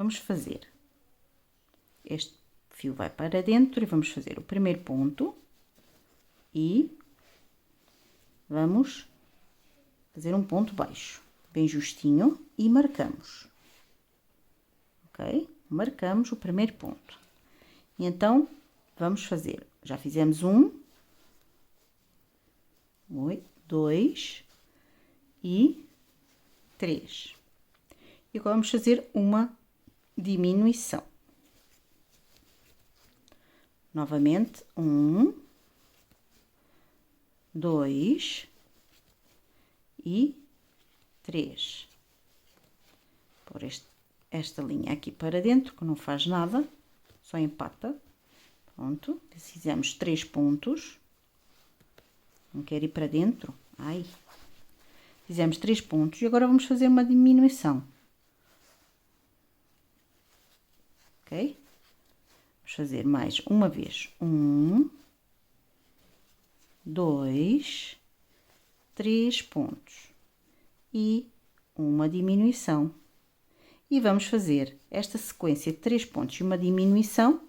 vamos fazer, este fio vai para dentro e vamos fazer o primeiro ponto e vamos fazer um ponto baixo, bem justinho, e marcamos, ok? Marcamos o primeiro ponto. E então, vamos fazer, já fizemos um, dois e três. E agora vamos fazer uma diminuição. Novamente, um, dois e três. Por esta linha aqui para dentro, que não faz nada, só empata. Pronto, fizemos 3 pontos. Não quero ir para dentro. Ai. Fizemos 3 pontos e agora vamos fazer uma diminuição. Ok? Vamos fazer mais uma vez. 1, 2, 3 pontos. E uma diminuição. E vamos fazer esta sequência de 3 pontos e uma diminuição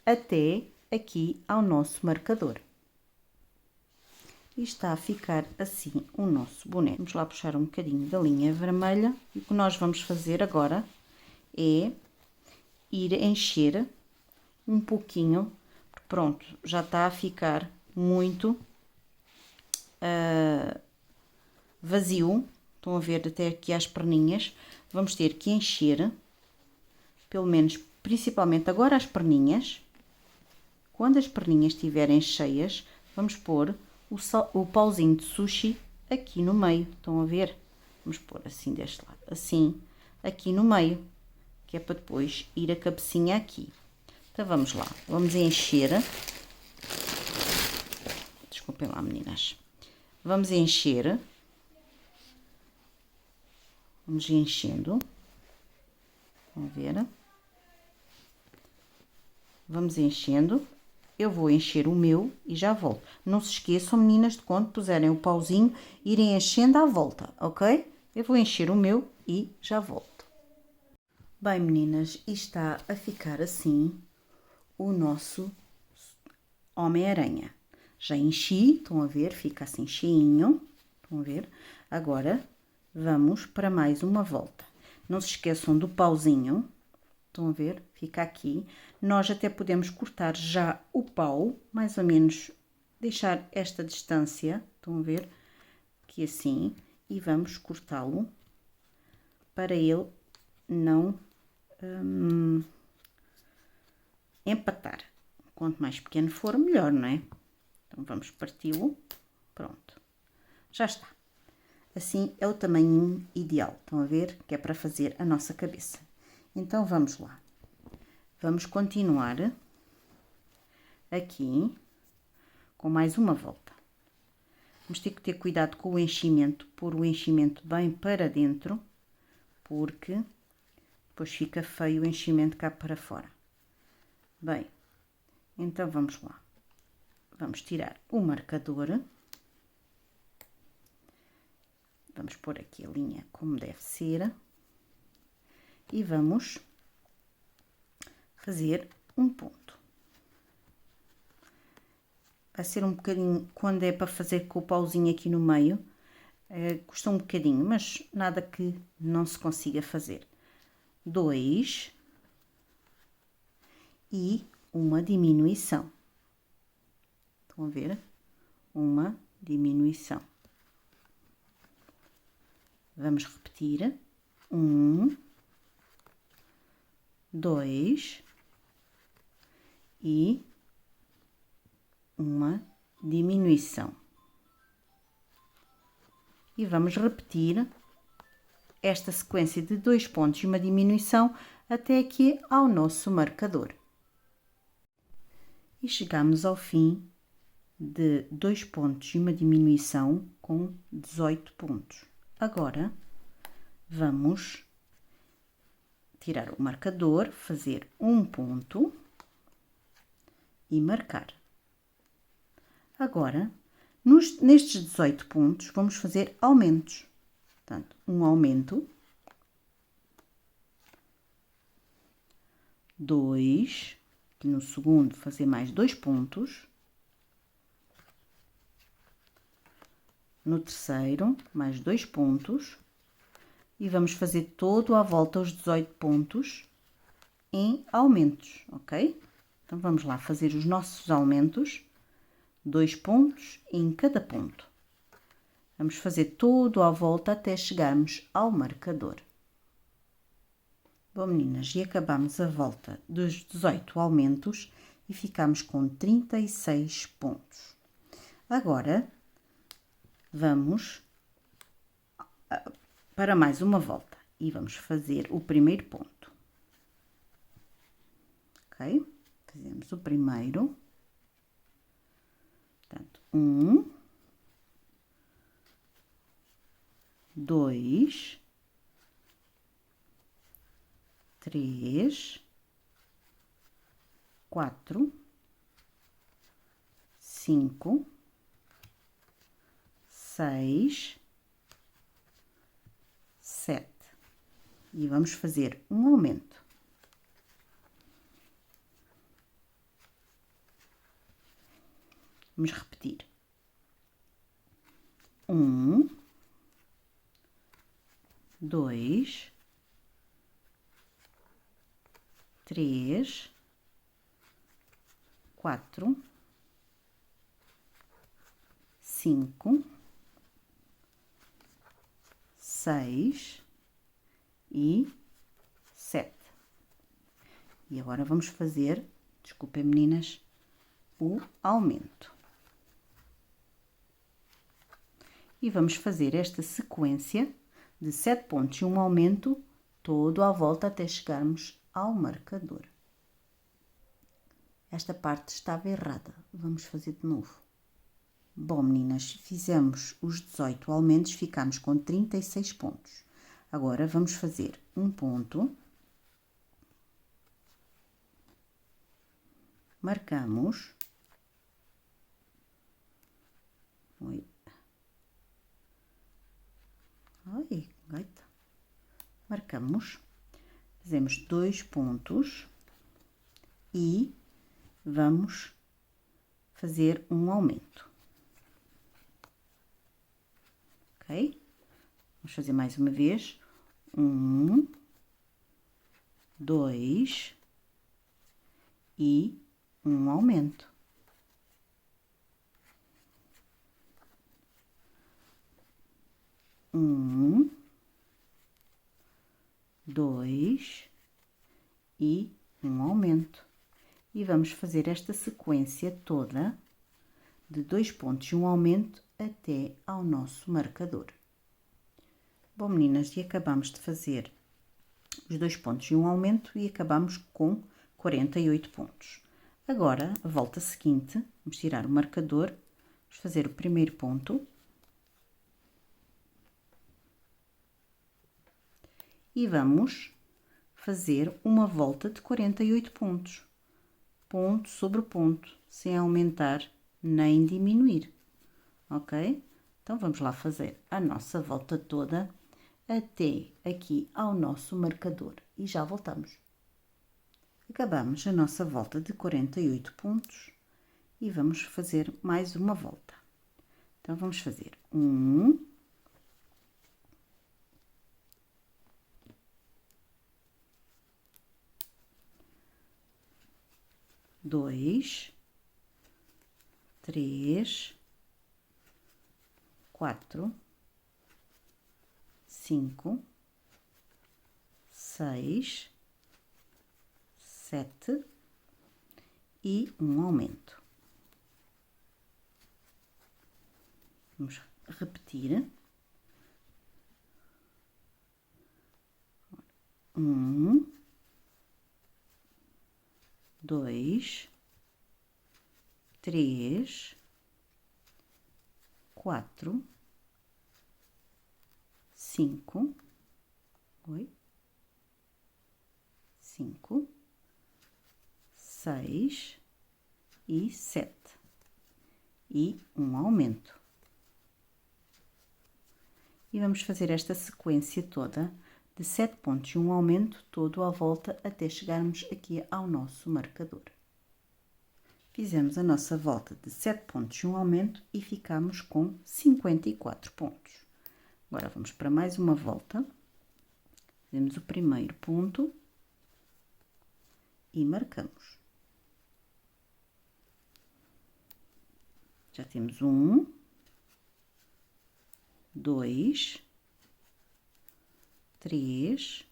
até aqui ao nosso marcador. E está a ficar assim o nosso boneco. Vamos lá puxar um bocadinho da linha vermelha. E o que nós vamos fazer agora é ir encher um pouquinho. Pronto, já está a ficar muito vazio. Estão a ver até aqui as perninhas. Vamos ter que encher, pelo menos, principalmente agora as perninhas. Quando as perninhas estiverem cheias, vamos pôr o pauzinho de sushi aqui no meio. Estão a ver? Vamos pôr assim deste lado, assim, aqui no meio, que é para depois ir a cabecinha aqui. Então, vamos lá. Vamos encher. Desculpem lá, meninas. Vamos encher. Vamos enchendo. Estão a ver? Vamos enchendo. Eu vou encher o meu e já volto. Não se esqueçam, meninas, de quando puserem o pauzinho, irem enchendo à volta, ok? Eu vou encher o meu e já volto. Bem, meninas, e está a ficar assim o nosso Homem-Aranha. Já enchi, estão a ver? Fica assim cheinho, estão a ver? Agora, vamos para mais uma volta. Não se esqueçam do pauzinho, estão a ver? Fica aqui. Nós até podemos cortar já o pau, mais ou menos, deixar esta distância, estão a ver? Aqui assim, e vamos cortá-lo para ele não empatar. Quanto mais pequeno for, melhor, não é? Então, vamos parti-lo. Pronto. Já está. Assim é o tamanho ideal. Estão a ver? Que é para fazer a nossa cabeça. Então, vamos lá. Vamos continuar aqui com mais uma volta. Vamos ter que ter cuidado com o enchimento, pôr o enchimento bem para dentro, porque depois fica feio o enchimento cá para fora. Bem, então vamos lá. Vamos tirar o marcador. Vamos pôr aqui a linha como deve ser. E vamos fazer um ponto. Vai ser um bocadinho, quando é para fazer com o pauzinho aqui no meio, custa um bocadinho, mas nada que não se consiga fazer. 2 e uma diminuição. Estão a ver? Uma diminuição. Vamos repetir. 1, 2 e uma diminuição. E vamos repetir esta sequência de 2 pontos e uma diminuição até aqui ao nosso marcador. E chegamos ao fim de 2 pontos e uma diminuição com 18 pontos. Agora, vamos tirar o marcador, fazer um ponto e marcar. Agora, nestes 18 pontos, vamos fazer aumentos. Portanto, um aumento, 2, aqui no segundo fazer mais 2 pontos, no terceiro mais 2 pontos, e vamos fazer todo à volta os 18 pontos em aumentos, ok? Então, vamos lá fazer os nossos aumentos, 2 pontos em cada ponto. Vamos fazer todo à volta até chegarmos ao marcador. Bom, meninas, e acabamos a volta dos 18 aumentos e ficamos com 36 pontos. Agora, vamos para mais uma volta e vamos fazer o primeiro ponto. Ok? Fazemos o primeiro. Portanto, 1, 2, 3, 4, 5, 6, 7. E vamos fazer um aumento. Vamos repetir. 1, 2, 3, 4, 5, 6 e 7. E agora vamos fazer, desculpem meninas, o aumento. E vamos fazer esta sequência de 7 pontos e um aumento todo à volta até chegarmos ao marcador. Esta parte estava errada, vamos fazer de novo. Bom, meninas, fizemos os 18 aumentos, ficamos com 36 pontos. Agora, vamos fazer um ponto. Marcamos. Oi. Ai, gaita. Marcamos. Fazemos 2 pontos. E vamos fazer um aumento. Ok? Vamos fazer mais uma vez. 1, 2 e um aumento. Um, 2 e um aumento. E vamos fazer esta sequência toda de 2 pontos e um aumento até ao nosso marcador. Bom, meninas, e acabamos de fazer os 2 pontos e um aumento e acabamos com 48 pontos. Agora, a volta seguinte, vamos tirar o marcador, vamos fazer o primeiro ponto. E vamos fazer uma volta de 48 pontos, ponto sobre ponto, sem aumentar nem diminuir, ok? Então, vamos lá fazer a nossa volta toda até aqui ao nosso marcador e já voltamos. Acabamos a nossa volta de 48 pontos e vamos fazer mais uma volta. Então, vamos fazer 1, 2, 3, 4, 5, 6, 7 e um aumento. Vamos repetir. 1, 2, 3, 4, 5, 5, 6 e 7 e um aumento. E vamos fazer esta sequência toda de 7 pontos e um aumento todo à volta até chegarmos aqui ao nosso marcador. Fizemos a nossa volta de 7 pontos e um aumento e ficamos com 54 pontos. Agora vamos para mais uma volta. Fazemos o primeiro ponto e marcamos. Já temos 1, 2, 3,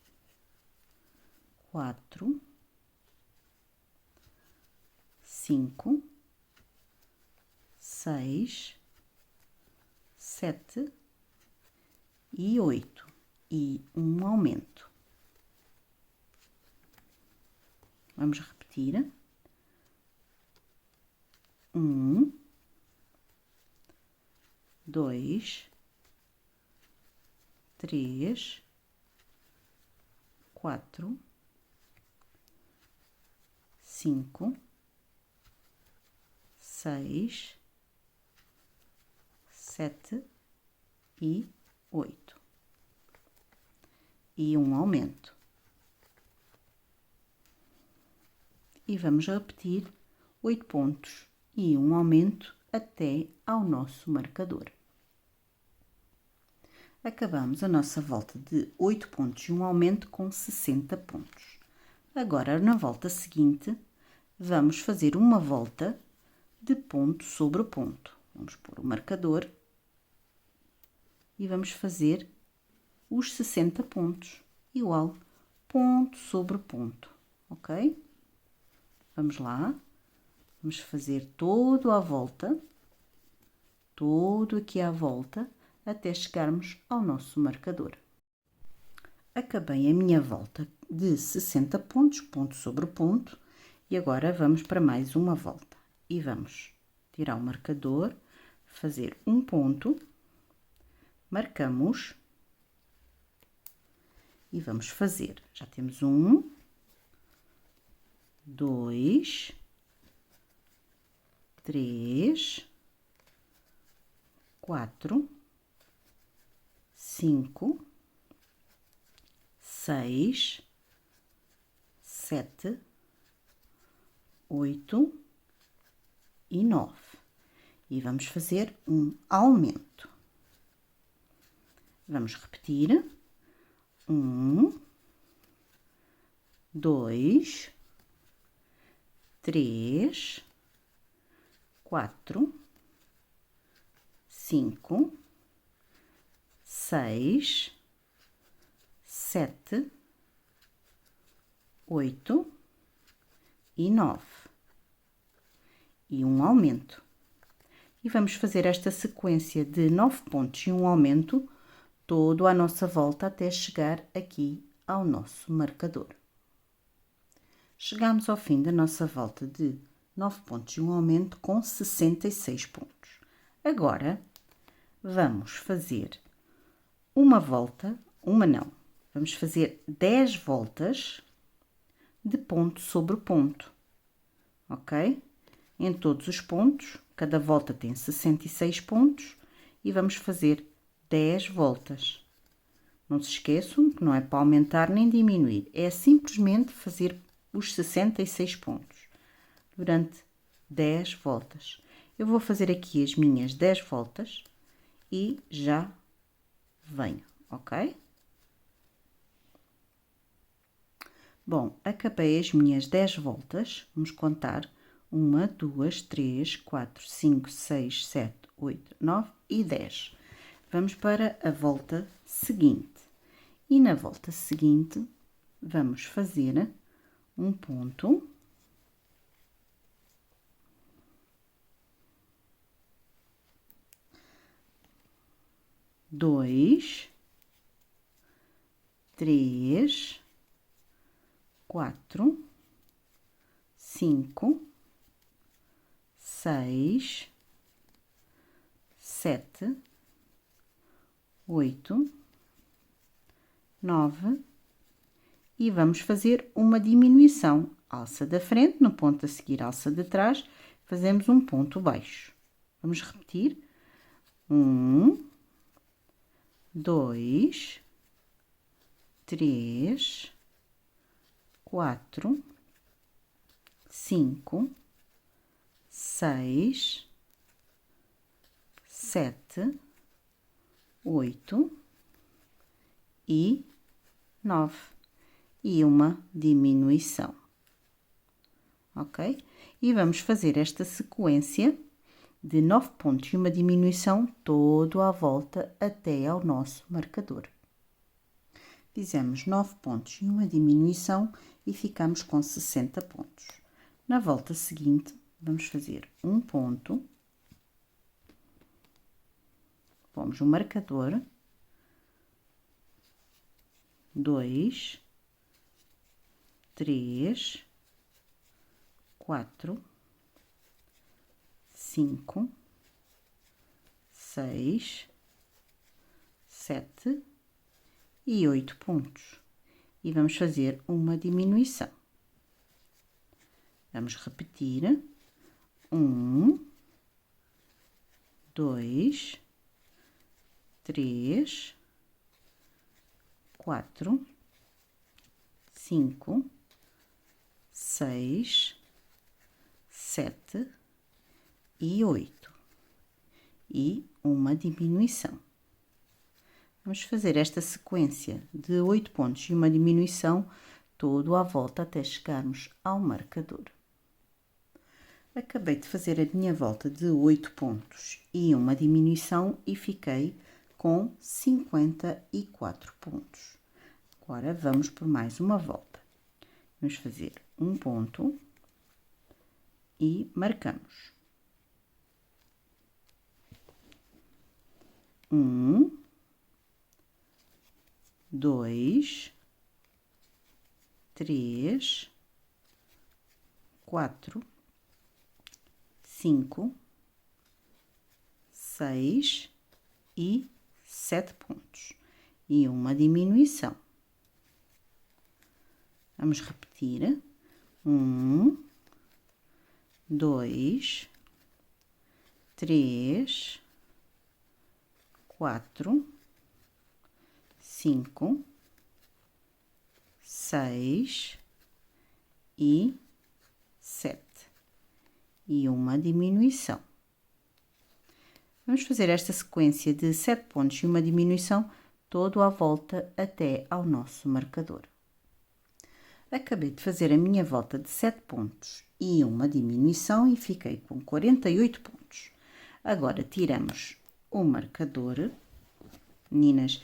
4, 5, 6, 7 e 8 e um aumento. Vamos repetir. 1, 2, 3, 4, 5, 6, 7 e 8 e um aumento. E vamos repetir 8 pontos e um aumento até ao nosso marcador. Acabamos a nossa volta de 8 pontos e um aumento com 60 pontos. Agora, na volta seguinte, vamos fazer uma volta de ponto sobre ponto. Vamos pôr o marcador e vamos fazer os 60 pontos, igual ponto sobre ponto, ok? Vamos lá, vamos fazer todo à volta, todo aqui à volta, até chegarmos ao nosso marcador. Acabei a minha volta de 60 pontos, ponto sobre ponto, e agora vamos para mais uma volta. E vamos tirar o marcador, fazer um ponto, marcamos e vamos fazer. Já temos 1, 2, 3, 4, 5, 6, 7, 8 e 9. E vamos fazer um aumento. Vamos repetir. 1, 2, 3, 4, 5, 6, 7, 8 e 9. E um aumento. E vamos fazer esta sequência de 9 pontos e um aumento todo à nossa volta até chegar aqui ao nosso marcador. Chegamos ao fim da nossa volta de 9 pontos e um aumento com 66 pontos. Agora, vamos fazer uma volta, vamos fazer 10 voltas de ponto sobre ponto, ok? Em todos os pontos, cada volta tem 66 pontos e vamos fazer 10 voltas. Não se esqueçam que não é para aumentar nem diminuir, é simplesmente fazer os 66 pontos durante 10 voltas. Eu vou fazer aqui as minhas 10 voltas e já venho, ok? Bom, acabei as minhas 10 voltas, vamos contar 1, 2, 3, 4, 5, 6, 7, 8, 9 e 10. Vamos para a volta seguinte. E na volta seguinte, vamos fazer um ponto. Dois, 3, 4, 5, 6, 7, 8, 9 e vamos fazer uma diminuição. Alça da frente, no ponto a seguir alça de trás, fazemos um ponto baixo. Vamos repetir. 1, 2, 3, 4, 5, 6, 7, 8 e 9. E uma diminuição. Ok? E vamos fazer esta sequência de 9 pontos e uma diminuição todo à volta até ao nosso marcador. Fizemos 9 pontos e uma diminuição e ficamos com 60 pontos. Na volta seguinte, vamos fazer um ponto, pomos o marcador, 2, 3, 4, 5, 6, 7 e 8 pontos. E vamos fazer uma diminuição. Vamos repetir. 1, 2, 3, 4, 5, 6, 7 e 8. E uma diminuição. Vamos fazer esta sequência de 8 pontos e uma diminuição todo à volta até chegarmos ao marcador. Acabei de fazer a minha volta de 8 pontos e uma diminuição e fiquei com 54 pontos. Agora vamos por mais uma volta. Vamos fazer um ponto e marcamos. 1, 2, 3, 4, 5, 6 e 7 pontos e uma diminuição. Vamos repetir. 1, 2, 3, 4, 5, 6 e 7 e uma diminuição. Vamos fazer esta sequência de 7 pontos e uma diminuição todo à volta até ao nosso marcador. Acabei de fazer a minha volta de 7 pontos e uma diminuição e fiquei com 48 pontos. Agora tiramos o marcador. Meninas,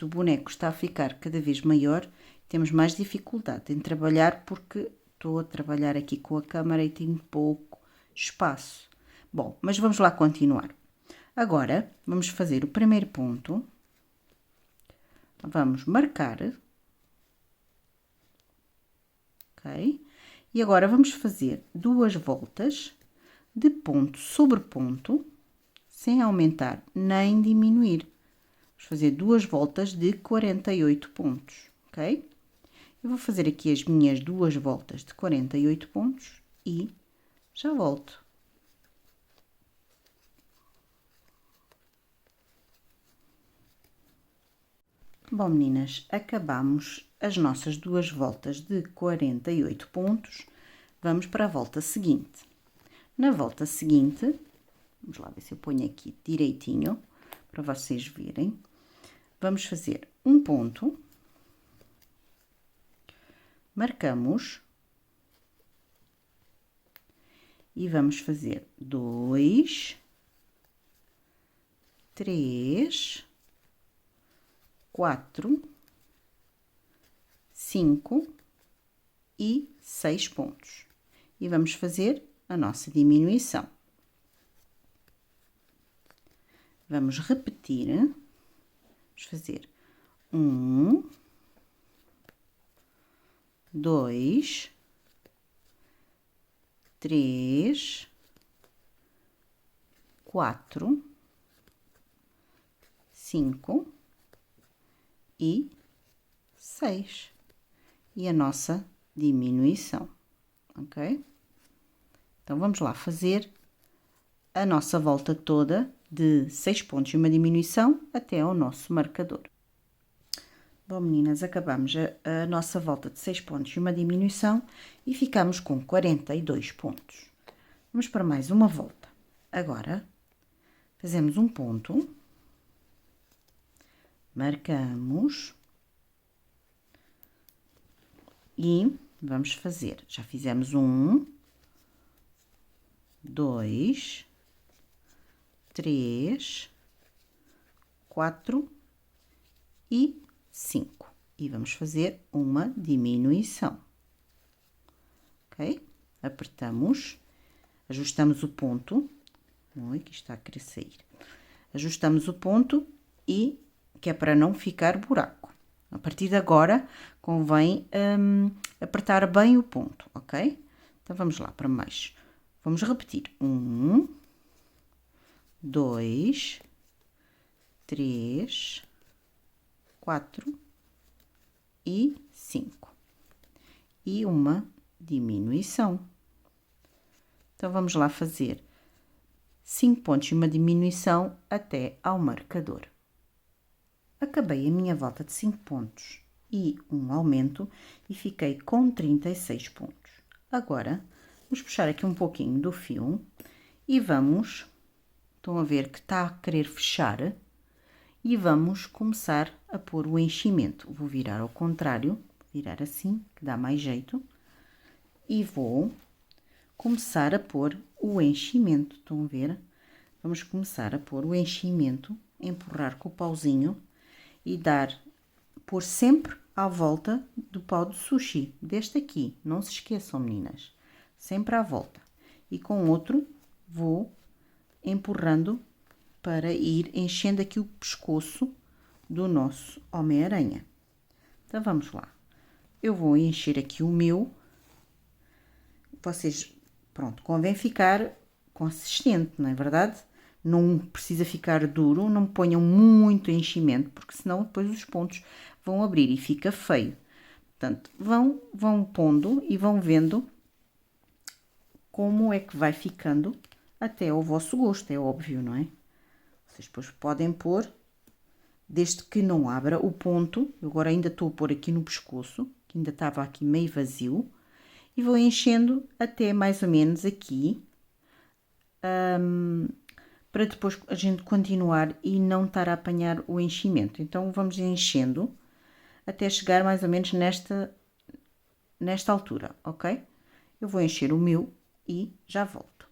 o boneco está a ficar cada vez maior, temos mais dificuldade em trabalhar porque estou a trabalhar aqui com a câmara e tenho pouco espaço. Bom, mas vamos lá continuar. Agora, vamos fazer o primeiro ponto. Vamos marcar. Ok? E agora vamos fazer 2 voltas de ponto sobre ponto, sem aumentar nem diminuir. Vamos fazer 2 voltas de 48 pontos, ok? Eu vou fazer aqui as minhas 2 voltas de 48 pontos e já volto. Bom, meninas, acabamos as nossas 2 voltas de 48 pontos. Vamos para a volta seguinte. Na volta seguinte, vamos lá ver se eu ponho aqui direitinho, para vocês verem. Vamos fazer um ponto. Marcamos. E vamos fazer 2, 3, 4, 5 e 6 pontos. E vamos fazer a nossa diminuição. Vamos repetir. Vamos fazer 1, 2, 3, 4, 5 e 6. E a nossa diminuição, ok? Então, vamos lá fazer a nossa volta toda de 6 pontos e uma diminuição até ao nosso marcador. Bom, meninas, acabamos a nossa volta de 6 pontos e uma diminuição e ficamos com 42 pontos. Vamos para mais uma volta. Agora, fazemos um ponto, marcamos e vamos fazer. Já fizemos 1, 2, 3, 4 e 5. E vamos fazer uma diminuição. Ok? Apertamos, ajustamos o ponto. Oi, que está a querer sair. Ajustamos o ponto e que é para não ficar buraco. A partir de agora, convém apertar bem o ponto, ok? Então, vamos lá para mais. Vamos repetir. 1, 2, 3, 4 e 5. E uma diminuição. Então, vamos lá fazer 5 pontos e uma diminuição até ao marcador. Acabei a minha volta de 5 pontos e um aumento e fiquei com 36 pontos. Agora, vamos puxar aqui um pouquinho do fio e vamos, estão a ver que está a querer fechar, e vamos começar a pôr o enchimento. Vou virar ao contrário, virar assim, que dá mais jeito, e vou começar a pôr o enchimento, estão a ver? Vamos começar a pôr o enchimento, empurrar com o pauzinho e pôr sempre à volta do pau de sushi, deste aqui, não se esqueçam, meninas, sempre à volta. E com outro vou empurrando para ir enchendo aqui o pescoço do nosso Homem-Aranha. Então, vamos lá. Eu vou encher aqui o meu. Vocês, pronto, convém ficar consistente, não é verdade? Não precisa ficar duro, não ponham muito enchimento, porque senão depois os pontos vão abrir e fica feio. Portanto, vão pondo e vão vendo como é que vai ficando até ao vosso gosto, é óbvio, não é? Vocês depois podem pôr, desde que não abra o ponto. Eu agora ainda estou a pôr aqui no pescoço, que ainda estava aqui meio vazio, e vou enchendo até mais ou menos aqui, para depois a gente continuar e não estar a apanhar o enchimento. Então, vamos enchendo até chegar mais ou menos nesta altura, ok? Eu vou encher o meu e já volto.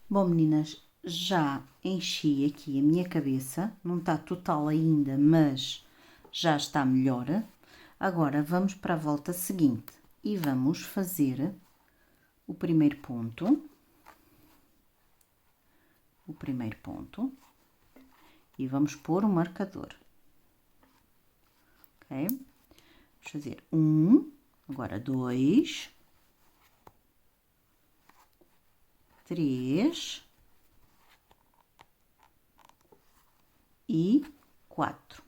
Bom, meninas, já enchi aqui a minha cabeça, não está total ainda, mas já está melhor. Agora vamos para a volta seguinte e vamos fazer o primeiro ponto. E vamos pôr o marcador. Ok? Vamos fazer 1, agora 2, 3 e 4.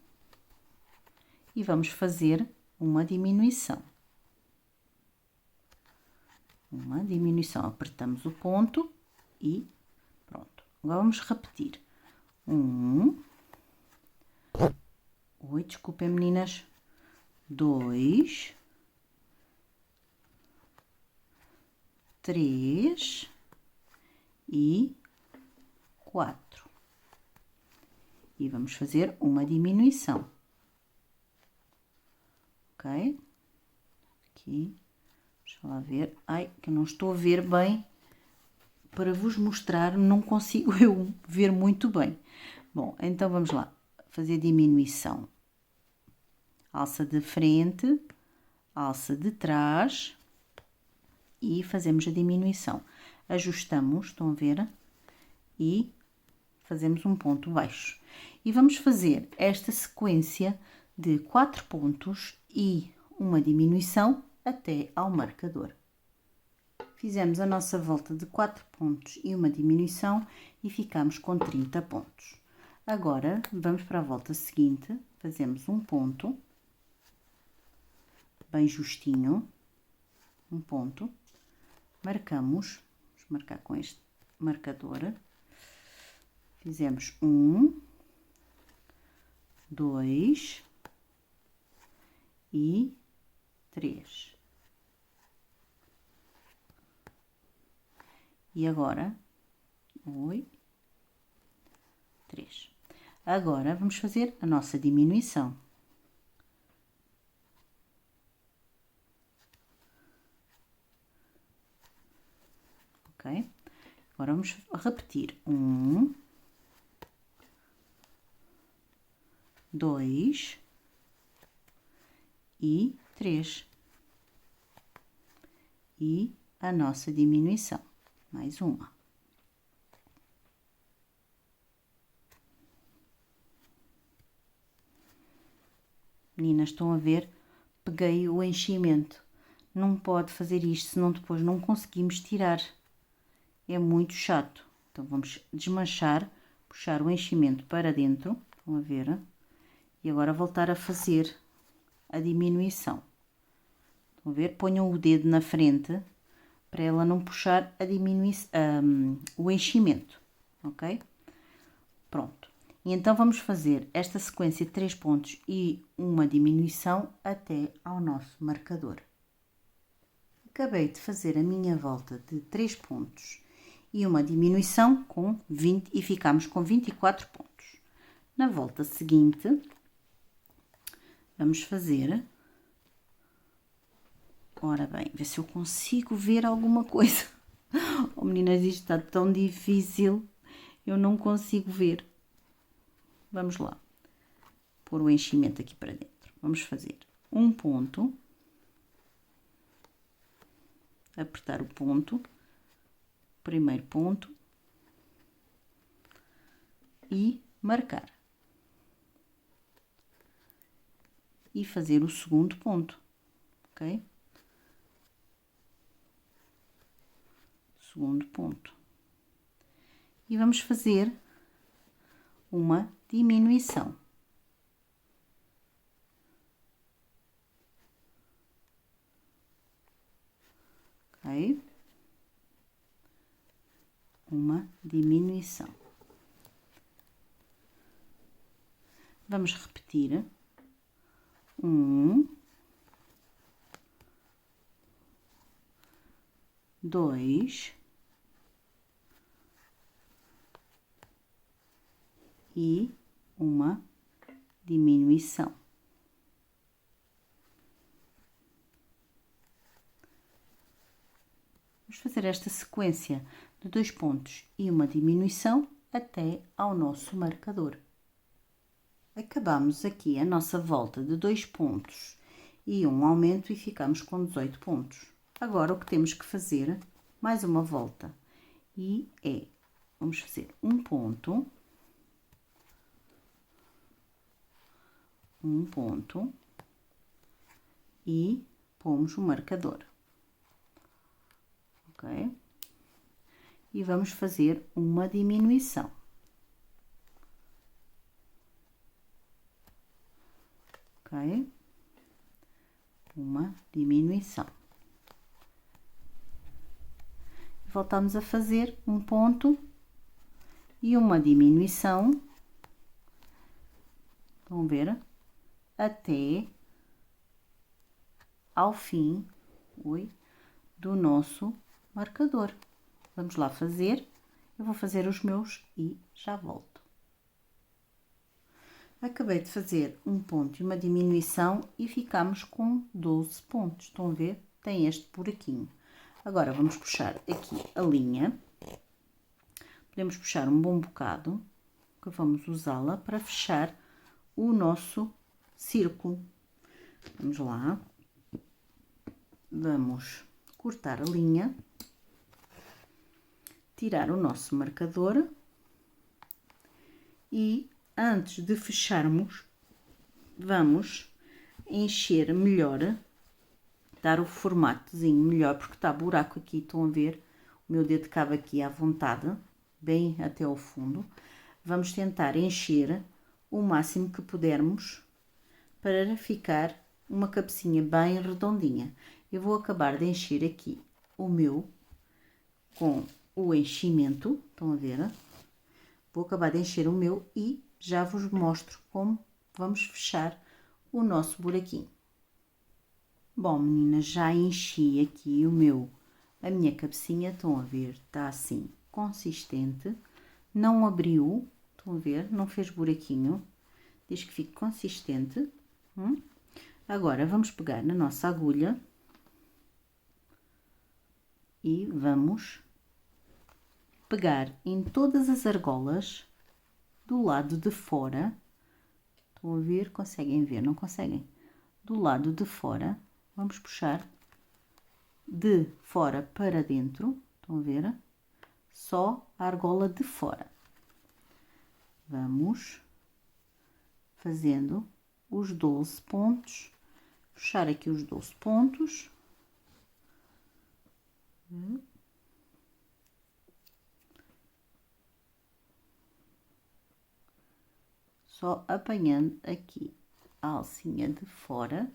E vamos fazer uma diminuição. Apertamos o ponto e pronto. Agora vamos repetir. 1, oi, desculpem, meninas. 2, 3 e 4. E vamos fazer uma diminuição. Ok? Aqui, deixa lá ver. Ai, que eu não estou a ver bem. Para vos mostrar, não consigo eu ver muito bem. Bom, então vamos lá. Fazer diminuição. Alça de frente, alça de trás e fazemos a diminuição. Ajustamos, estão a ver? E fazemos um ponto baixo. E vamos fazer esta sequência de 4 pontos e uma diminuição até ao marcador. Fizemos a nossa volta de 4 pontos e uma diminuição e ficamos com 30 pontos. Agora, vamos para a volta seguinte, fazemos um ponto, bem justinho, um ponto, marcamos, vamos marcar com este marcador, fizemos 1, 2 e 3. E agora, 3. Agora, vamos fazer a nossa diminuição. Ok? Agora, vamos repetir. 1, 2 e 3. E a nossa diminuição. Mais uma. Meninas, estão a ver? Peguei o enchimento. Não pode fazer isto, senão depois não conseguimos tirar. É muito chato. Então, vamos desmanchar, puxar o enchimento para dentro. Estão a ver? E agora voltar a fazer a diminuição. Estão a ver? Ponham o dedo na frente para ela não puxar a o enchimento. Ok? Pronto. E então vamos fazer esta sequência de 3 pontos e uma diminuição até ao nosso marcador. Acabei de fazer a minha volta de 3 pontos e uma diminuição com 20 e ficamos com 24 pontos. Na volta seguinte, vamos fazer... Ora bem, ver se eu consigo ver alguma coisa. Oh, meninas, isto está tão difícil, eu não consigo ver. Vamos lá, pôr o enchimento aqui para dentro. Vamos fazer um ponto, apertar o ponto, primeiro ponto e marcar. E fazer o segundo ponto, ok? Segundo ponto. E vamos fazer uma diminuição. Ok? Uma diminuição. Vamos repetir. 1, 2 e uma diminuição. Vamos fazer esta sequência de 2 pontos e uma diminuição até ao nosso marcador. Acabamos aqui a nossa volta de 2 pontos e um aumento e ficamos com 18 pontos. Agora o que temos que fazer, mais uma volta, e vamos fazer um ponto, e pomos o marcador, ok? E vamos fazer uma diminuição. Ok? Uma diminuição. Voltamos a fazer um ponto e uma diminuição. Vão ver? Até ao fim, do nosso marcador. Vamos lá fazer. Eu vou fazer os meus e já volto. Acabei de fazer um ponto e uma diminuição e ficamos com 12 pontos. Estão a ver? Tem este buraquinho. Agora, vamos puxar aqui a linha. Podemos puxar um bom bocado, que vamos usá-la para fechar o nosso círculo. Vamos lá. Vamos cortar a linha, tirar o nosso marcador e antes de fecharmos, vamos encher melhor, dar o formatozinho melhor, porque está buraco aqui, estão a ver? O meu dedo cabe aqui à vontade, bem até ao fundo. Vamos tentar encher o máximo que pudermos para ficar uma cabecinha bem redondinha. Eu vou acabar de encher aqui o meu com o enchimento, estão a ver? Vou acabar de encher o meu e já vos mostro como vamos fechar o nosso buraquinho. Bom, meninas, já enchi aqui a minha cabecinha, estão a ver, está assim, consistente, não abriu, estão a ver, não fez buraquinho, diz que fique consistente. Agora, vamos pegar na nossa agulha e vamos pegar em todas as argolas do lado de fora. Estão a ver? Conseguem ver? Não conseguem? Do lado de fora, vamos puxar de fora para dentro. Estão a ver? Só a argola de fora. Vamos fazendo os 12 pontos. Puxar aqui os 12 pontos. Só apanhando aqui a alcinha de fora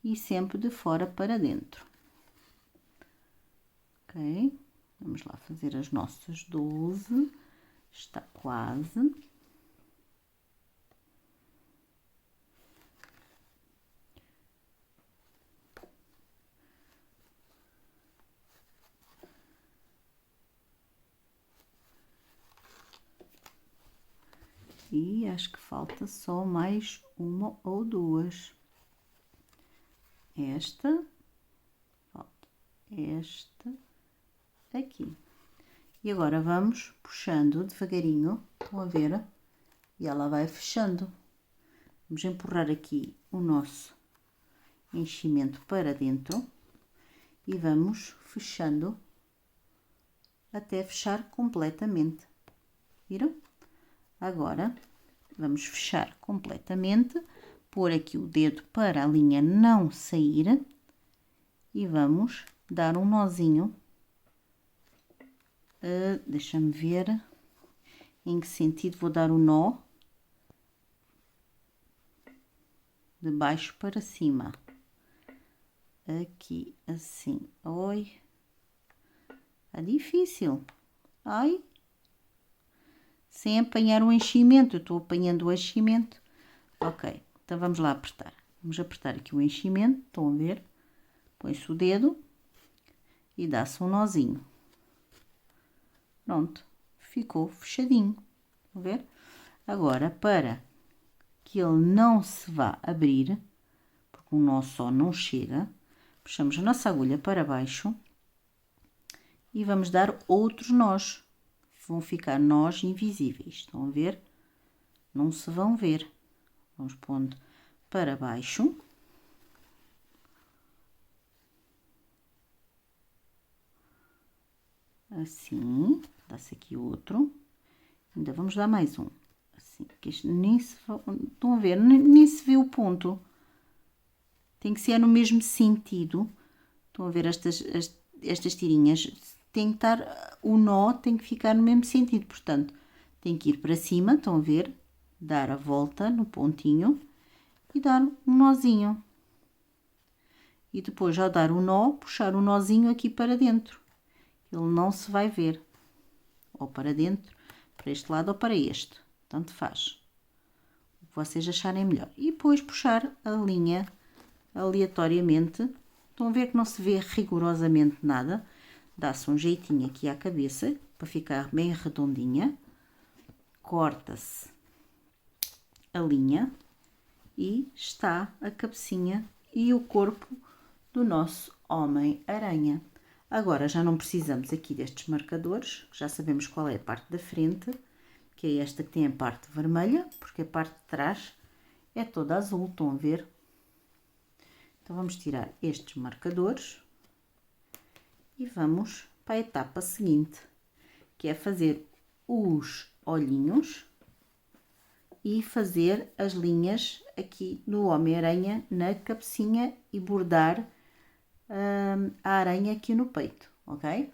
e sempre de fora para dentro. Ok? Vamos lá fazer as nossas 12. Está quase. E acho que falta só mais uma ou duas. Esta, falta esta aqui. E agora vamos puxando devagarinho, estão a ver? E ela vai fechando. Vamos empurrar aqui o nosso enchimento para dentro e vamos fechando até fechar completamente. Viram? Agora, vamos fechar completamente, pôr aqui o dedo para a linha não sair e vamos dar um nozinho. Deixa-me ver em que sentido vou dar o nó. De baixo para cima. Aqui, assim. Oi. É difícil. Ai. Sem apanhar o enchimento. Eu estou apanhando o enchimento. Ok. Então, vamos lá apertar. Vamos apertar aqui o enchimento. Estão a ver? Põe-se o dedo e dá-se um nozinho. Pronto. Ficou fechadinho. Estão a ver? Agora, para que ele não se vá abrir, porque o nó só não chega, puxamos a nossa agulha para baixo e vamos dar outros nós. Vão ficar nós invisíveis, estão a ver? Não se vão ver. Vamos pondo para baixo. Assim, dá-se aqui outro. Ainda vamos dar mais um. Assim, que este nem se... Estão a ver? Nem se vê o ponto. Tem que ser no mesmo sentido. Estão a ver estas tirinhas? Tem que estar, o nó tem que ficar no mesmo sentido. Portanto, tem que ir para cima, estão a ver? Dar a volta no pontinho e dar um nozinho. E depois, ao dar o nó, puxar o nozinho aqui para dentro. Ele não se vai ver. Ou para dentro, para este lado ou para este. Tanto faz. O que vocês acharem melhor. E depois puxar a linha aleatoriamente. Estão a ver que não se vê rigorosamente nada. Dá-se um jeitinho aqui à cabeça, para ficar bem redondinha. Corta-se a linha e está a cabecinha e o corpo do nosso Homem-Aranha. Agora já não precisamos aqui destes marcadores, já sabemos qual é a parte da frente, que é esta que tem a parte vermelha, porque a parte de trás é toda azul, estão a ver? Então vamos tirar estes marcadores e vamos para a etapa seguinte, que é fazer os olhinhos e fazer as linhas aqui do Homem-Aranha na cabecinha e bordar a aranha aqui no peito, ok?